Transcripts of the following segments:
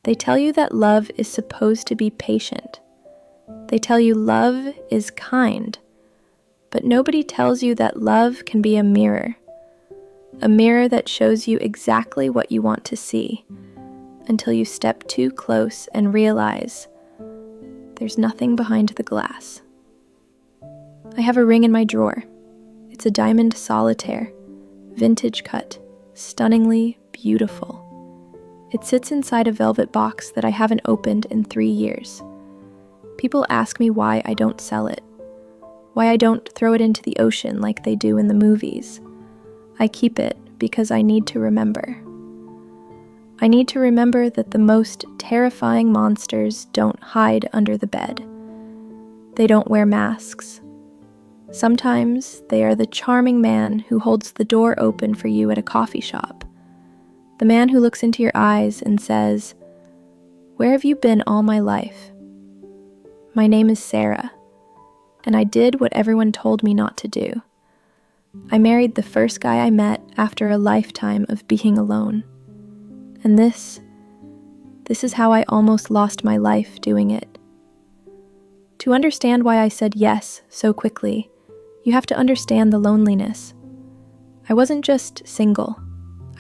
They tell you that love is supposed to be patient. They tell you love is kind. But nobody tells you that love can be a mirror that shows you exactly what you want to see, until you step too close and realize there's nothing behind the glass. I have a ring in my drawer. It's a diamond solitaire, vintage cut, stunningly beautiful. It sits inside a velvet box that I haven't opened in 3 years. People ask me why I don't sell it, why I don't throw it into the ocean like they do in the movies. I keep it because I need to remember. I need to remember that the most terrifying monsters don't hide under the bed. They don't wear masks. Sometimes they are the charming man who holds the door open for you at a coffee shop. The man who looks into your eyes and says, "Where have you been all my life?" My name is Sarah, and I did what everyone told me not to do. I married the first guy I met after a lifetime of being alone. And this is how I almost lost my life doing it. To understand why I said yes so quickly, you have to understand the loneliness. I wasn't just single.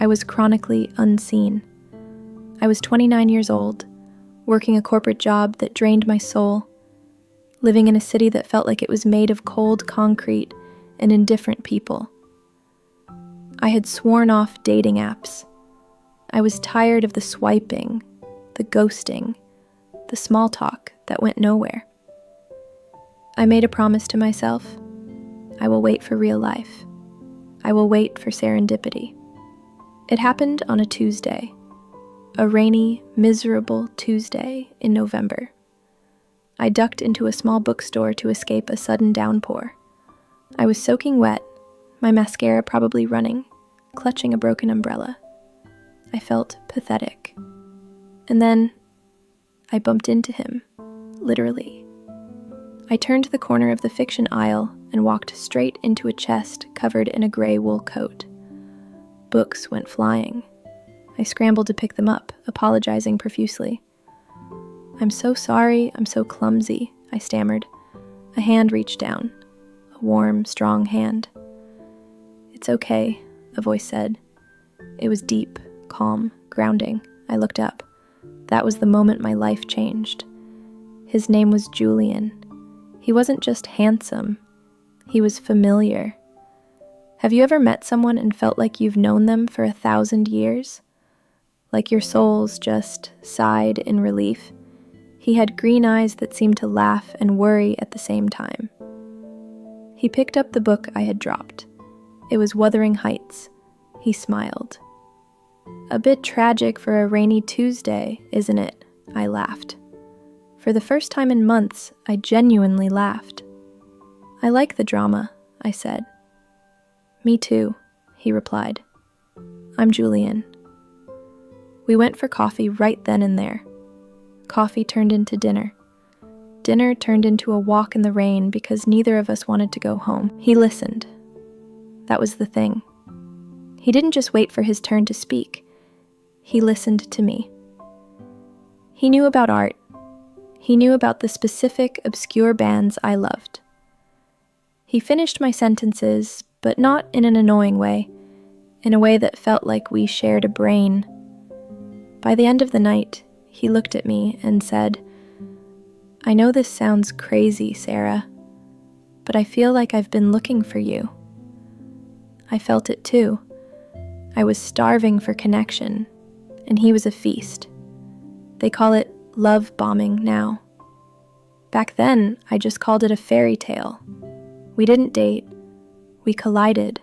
I was chronically unseen. I was 29 years old, working a corporate job that drained my soul, living in a city that felt like it was made of cold concrete and indifferent people. I had sworn off dating apps. I was tired of the swiping, the ghosting, the small talk that went nowhere. I made a promise to myself. I will wait for real life. I will wait for serendipity. It happened on a Tuesday, a rainy, miserable Tuesday in November. I ducked into a small bookstore to escape a sudden downpour. I was soaking wet, my mascara probably running, clutching a broken umbrella. I felt pathetic. And then I bumped into him, literally. I turned the corner of the fiction aisle and walked straight into a chest covered in a gray wool coat. Books went flying. I scrambled to pick them up, apologizing profusely. "I'm so sorry, I'm so clumsy," I stammered. A hand reached down, a warm, strong hand. "It's okay," a voice said. It was deep, calm, grounding. I looked up. That was the moment my life changed. His name was Julian. He wasn't just handsome. He was familiar. Have you ever met someone and felt like you've known them for 1,000 years? Like your souls just sighed in relief. He had green eyes that seemed to laugh and worry at the same time. He picked up the book I had dropped. It was Wuthering Heights. He smiled. "A bit tragic for a rainy Tuesday, isn't it?" I laughed. For the first time in months, I genuinely laughed. "I like the drama," I said. "Me too," he replied. "I'm Julian." We went for coffee right then and there. Coffee turned into dinner. Dinner turned into a walk in the rain because neither of us wanted to go home. He listened. That was the thing. He didn't just wait for his turn to speak. He listened to me. He knew about art. He knew about the specific, obscure bands I loved. He finished my sentences, but not in an annoying way, in a way that felt like we shared a brain. By the end of the night, he looked at me and said, "I know this sounds crazy, Sarah, but I feel like I've been looking for you." I felt it too. I was starving for connection, and he was a feast. They call it love bombing now. Back then, I just called it a fairy tale. We didn't date. We collided.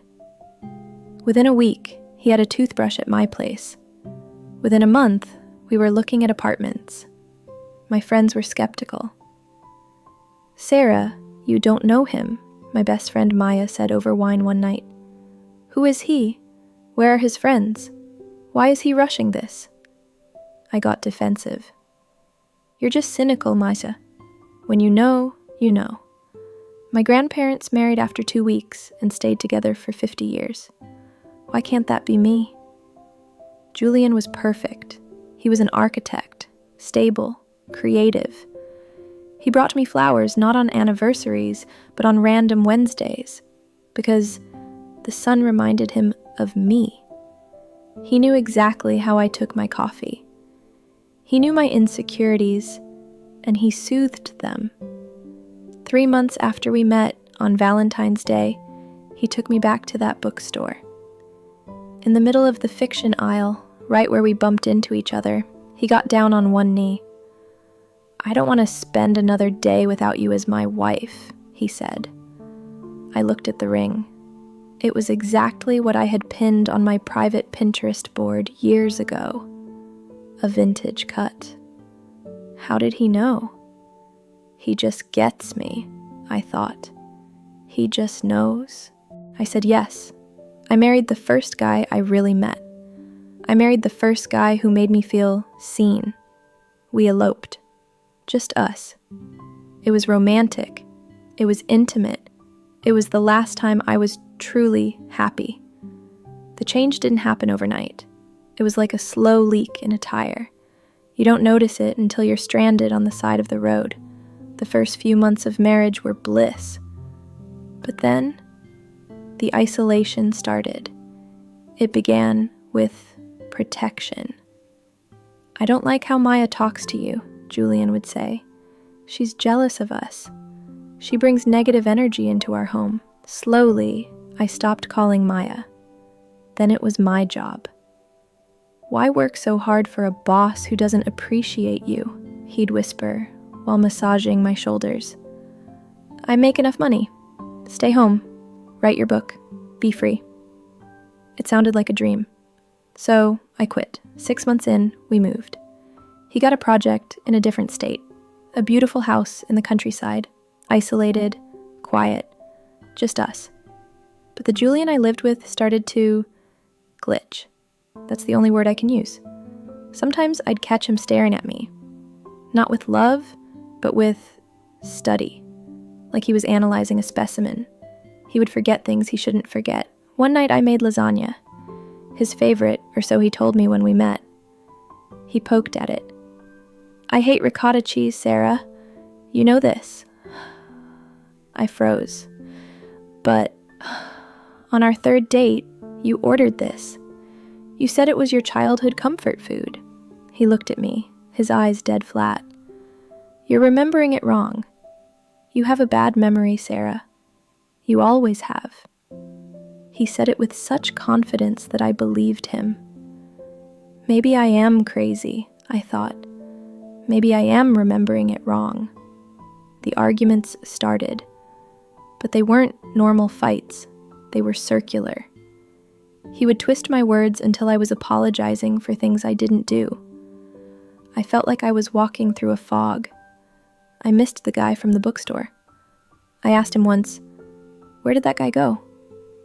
Within a week, he had a toothbrush at my place. Within a month, we were looking at apartments. My friends were skeptical. "Sarah, you don't know him," my best friend Maya said over wine one night. "Who is he? Where are his friends? Why is he rushing this?" I got defensive. "You're just cynical, Maya. When you know, you know. My grandparents married after 2 weeks and stayed together for 50 years. Why can't that be me?" Julian was perfect. He was an architect. stable, creative. He brought me flowers not on anniversaries, but on random Wednesdays, because the sun reminded him of me. He knew exactly how I took my coffee. He knew my insecurities, and he soothed them. 3 months after we met on Valentine's Day, he took me back to that bookstore. In the middle of the fiction aisle, right where we bumped into each other, he got down on one knee. "I don't want to spend another day without you as my wife," he said. I looked at the ring. It was exactly what I had pinned on my private Pinterest board years ago. A vintage cut. How did he know? He just gets me, I thought. He just knows. I said yes. I married the first guy I really met. I married the first guy who made me feel seen. We eloped. Just us. It was romantic. It was intimate. It was the last time I was truly happy. The change didn't happen overnight. It was like a slow leak in a tire. You don't notice it until you're stranded on the side of the road. The first few months of marriage were bliss. But then, the isolation started. It began with protection. "I don't like how Maya talks to you," Julian would say. "She's jealous of us. She brings negative energy into our home." Slowly, I stopped calling Maya. Then it was my job. "Why work so hard for a boss who doesn't appreciate you?" he'd whisper while massaging my shoulders. "I make enough money. Stay home, write your book, be free." It sounded like a dream. So I quit. 6 months in, we moved. He got a project in a different state, a beautiful house in the countryside, isolated, quiet, just us. But the Julian I lived with started to glitch. That's the only word I can use. Sometimes I'd catch him staring at me, not with love, but with study, like he was analyzing a specimen. He would forget things he shouldn't forget. One night I made lasagna, his favorite, or so he told me when we met. He poked at it. "I hate ricotta cheese, Sarah. You know this." I froze. "But on our third date, you ordered this. You said it was your childhood comfort food." He looked at me, his eyes dead flat. "You're remembering it wrong. You have a bad memory, Sarah. You always have." He said it with such confidence that I believed him. Maybe I am crazy, I thought. Maybe I am remembering it wrong. The arguments started, but they weren't normal fights. They were circular. He would twist my words until I was apologizing for things I didn't do. I felt like I was walking through a fog. I missed the guy from the bookstore. I asked him once, "Where did that guy go?"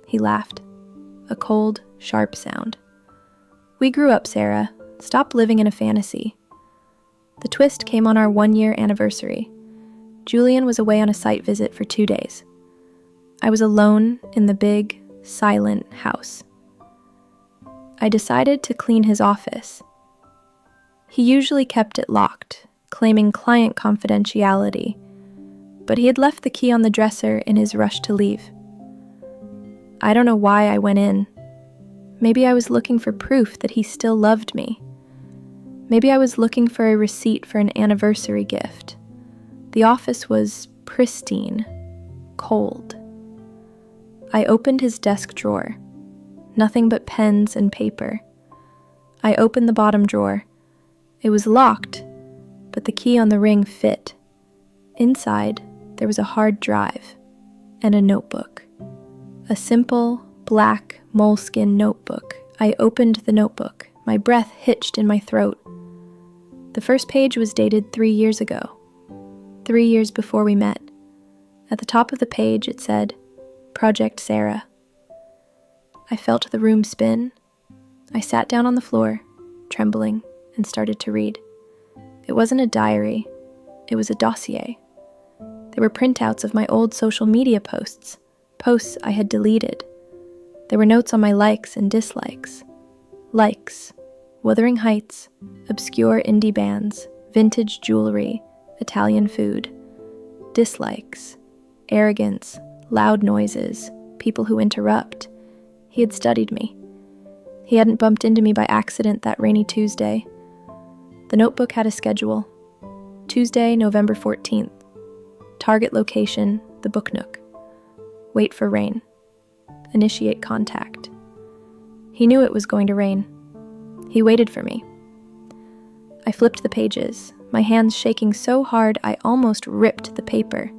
He laughed. A cold, sharp sound. "We grew up, Sarah. Stop living in a fantasy." The twist came on our 1-year anniversary. Julian was away on a site visit for 2 days. I was alone in the big, silent house. I decided to clean his office. He usually kept it locked, claiming client confidentiality, but he had left the key on the dresser in his rush to leave. I don't know why I went in. Maybe I was looking for proof that he still loved me. Maybe I was looking for a receipt for an anniversary gift. The office was pristine, cold. I opened his desk drawer. Nothing but pens and paper. I opened the bottom drawer. It was locked, but the key on the ring fit. Inside, there was a hard drive and a notebook. A simple, black moleskin notebook. I opened the notebook. My breath hitched in my throat. The first page was dated 3 years ago. 3 years before we met. At the top of the page it said, "Project Sarah." I felt the room spin. I sat down on the floor, trembling, and started to read. It wasn't a diary. It was a dossier. There were printouts of my old social media posts I had deleted. There were notes on my likes and dislikes. Likes, Wuthering Heights, obscure indie bands, vintage jewelry, Italian food, dislikes, arrogance, loud noises, people who interrupt. He had studied me. He hadn't bumped into me by accident that rainy Tuesday. The notebook had a schedule. Tuesday, November 14th. Target location, the Book Nook. Wait for rain. Initiate contact. He knew it was going to rain. He waited for me. I flipped the pages, my hands shaking so hard I almost ripped the paper.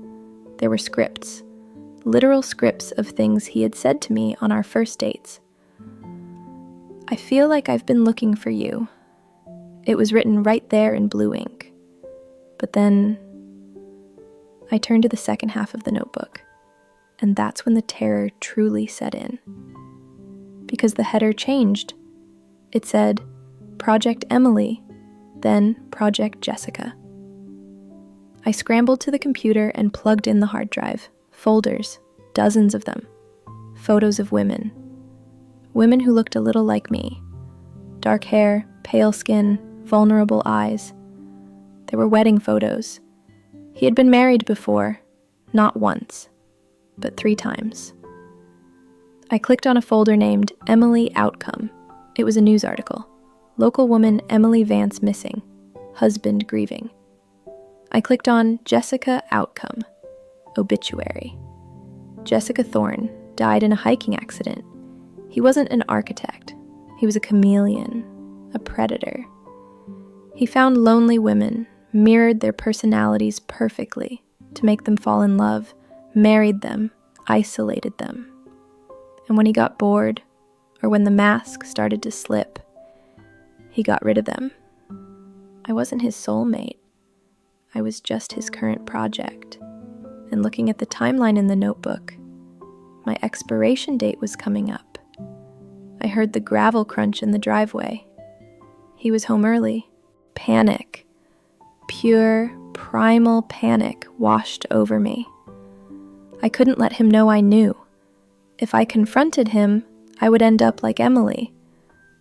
There were scripts, literal scripts of things he had said to me on our first dates. I feel like I've been looking for you. It was written right there in blue ink. But then I turned to the second half of the notebook, and that's when the terror truly set in. Because the header changed. It said, Project Emily, then Project Jessica. I scrambled to the computer and plugged in the hard drive. Folders, dozens of them. Photos of women. Women who looked a little like me. Dark hair, pale skin, vulnerable eyes. There were wedding photos. He had been married before, not once, but 3 times. I clicked on a folder named Emily Outcome. It was a news article. Local woman Emily Vance missing. Husband grieving. I clicked on Jessica Outcome. Obituary. Jessica Thorne died in a hiking accident. He wasn't an architect. He was a chameleon, a predator. He found lonely women, mirrored their personalities perfectly to make them fall in love, married them, isolated them. And when he got bored, or when the mask started to slip, he got rid of them. I wasn't his soulmate. I was just his current project. And looking at the timeline in the notebook, my expiration date was coming up. I heard the gravel crunch in the driveway. He was home early. Panic. Pure, primal panic washed over me. I couldn't let him know I knew. If I confronted him, I would end up like Emily.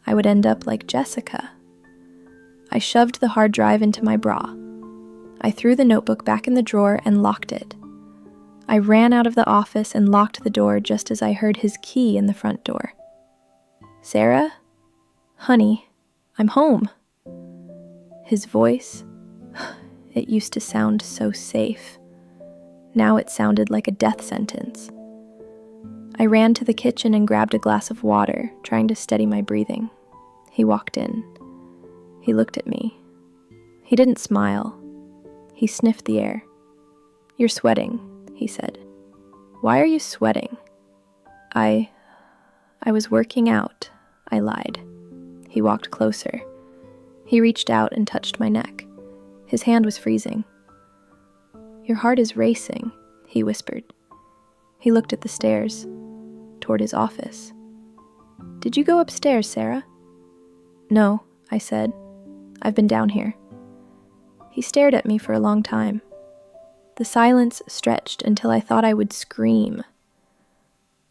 I would end up like Jessica. I shoved the hard drive into my bra. I threw the notebook back in the drawer and locked it. I ran out of the office and locked the door just as I heard his key in the front door. Sarah? Honey, I'm home. His voice, it used to sound so safe. Now it sounded like a death sentence. I ran to the kitchen and grabbed a glass of water, trying to steady my breathing. He walked in. He looked at me. He didn't smile. He sniffed the air. You're sweating, he said. Why are you sweating? I was working out, I lied. He walked closer. He reached out and touched my neck. His hand was freezing. Your heart is racing, he whispered. He looked at the stairs, toward his office. Did you go upstairs, Sarah? No, I said. I've been down here. He stared at me for a long time. The silence stretched until I thought I would scream.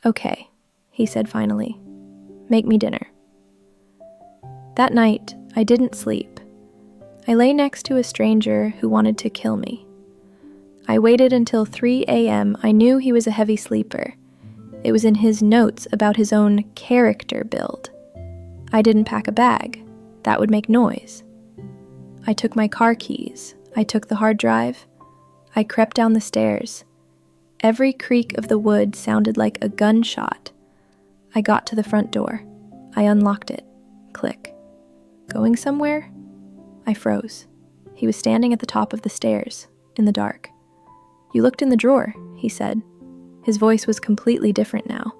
Okay, he said finally. Make me dinner. That night, I didn't sleep. I lay next to a stranger who wanted to kill me. I waited until 3 a.m. I knew he was a heavy sleeper. It was in his notes about his own character build. I didn't pack a bag. That would make noise. I took my car keys. I took the hard drive. I crept down the stairs. Every creak of the wood sounded like a gunshot. I got to the front door. I unlocked it. Click. Going somewhere? I froze. He was standing at the top of the stairs, in the dark. You looked in the drawer, he said. His voice was completely different now.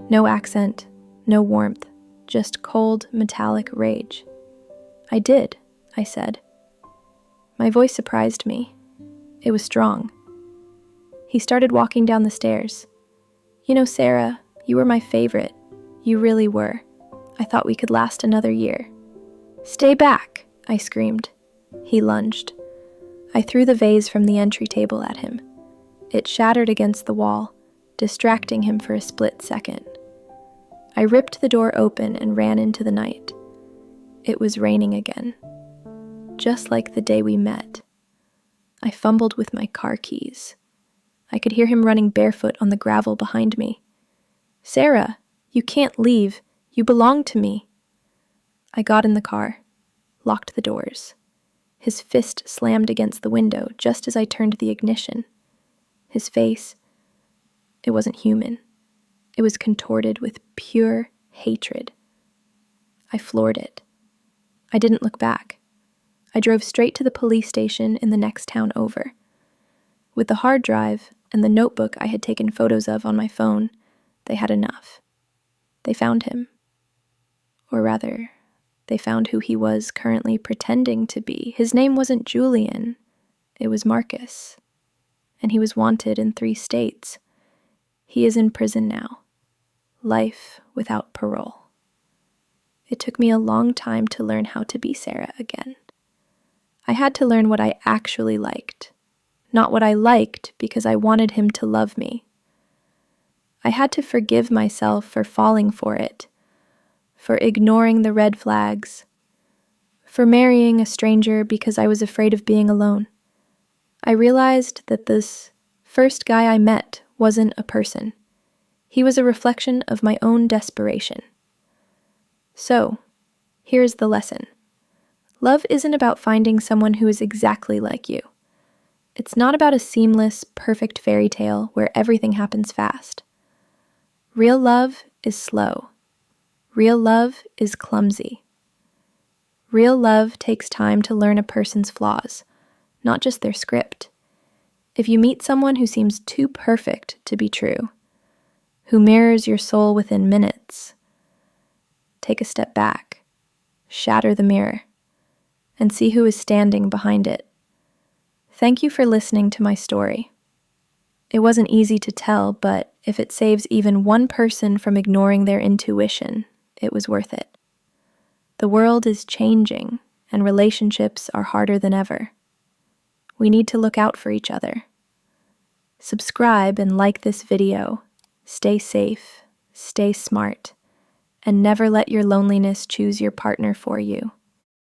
No accent, no warmth, just cold, metallic rage. I did, I said. My voice surprised me. It was strong. He started walking down the stairs. You know, Sarah, you were my favorite. You really were. I thought we could last another year. Stay back, I screamed. He lunged. I threw the vase from the entry table at him. It shattered against the wall, distracting him for a split second. I ripped the door open and ran into the night. It was raining again. just like the day we met. I fumbled with my car keys. I could hear him running barefoot on the gravel behind me. "Sarah, you can't leave. You belong to me." I got in the car, locked the doors. His fist slammed against the window just as I turned the ignition. His face, it wasn't human. It was contorted with pure hatred. I floored it. I didn't look back. I drove straight to the police station in the next town over. With the hard drive and the notebook I had taken photos of on my phone, they had enough. They found him. Or rather, they found who he was currently pretending to be. His name wasn't Julian, it was Marcus. And he was wanted in 3 states. He is in prison now. Life without parole. It took me a long time to learn how to be Sarah again. I had to learn what I actually liked, not what I liked because I wanted him to love me. I had to forgive myself for falling for it, for ignoring the red flags, for marrying a stranger because I was afraid of being alone. I realized that this first guy I met wasn't a person. He was a reflection of my own desperation. So, here's the lesson. Love isn't about finding someone who is exactly like you. It's not about a seamless, perfect fairy tale where everything happens fast. Real love is slow. Real love is clumsy. Real love takes time to learn a person's flaws, not just their script. If you meet someone who seems too perfect to be true, who mirrors your soul within minutes, take a step back, shatter the mirror, and see who is standing behind it. Thank you for listening to my story. It wasn't easy to tell, but if it saves even one person from ignoring their intuition, it was worth it. The world is changing, and relationships are harder than ever. We need to look out for each other. Subscribe and like this video. Stay safe, stay smart, and never let your loneliness choose your partner for you.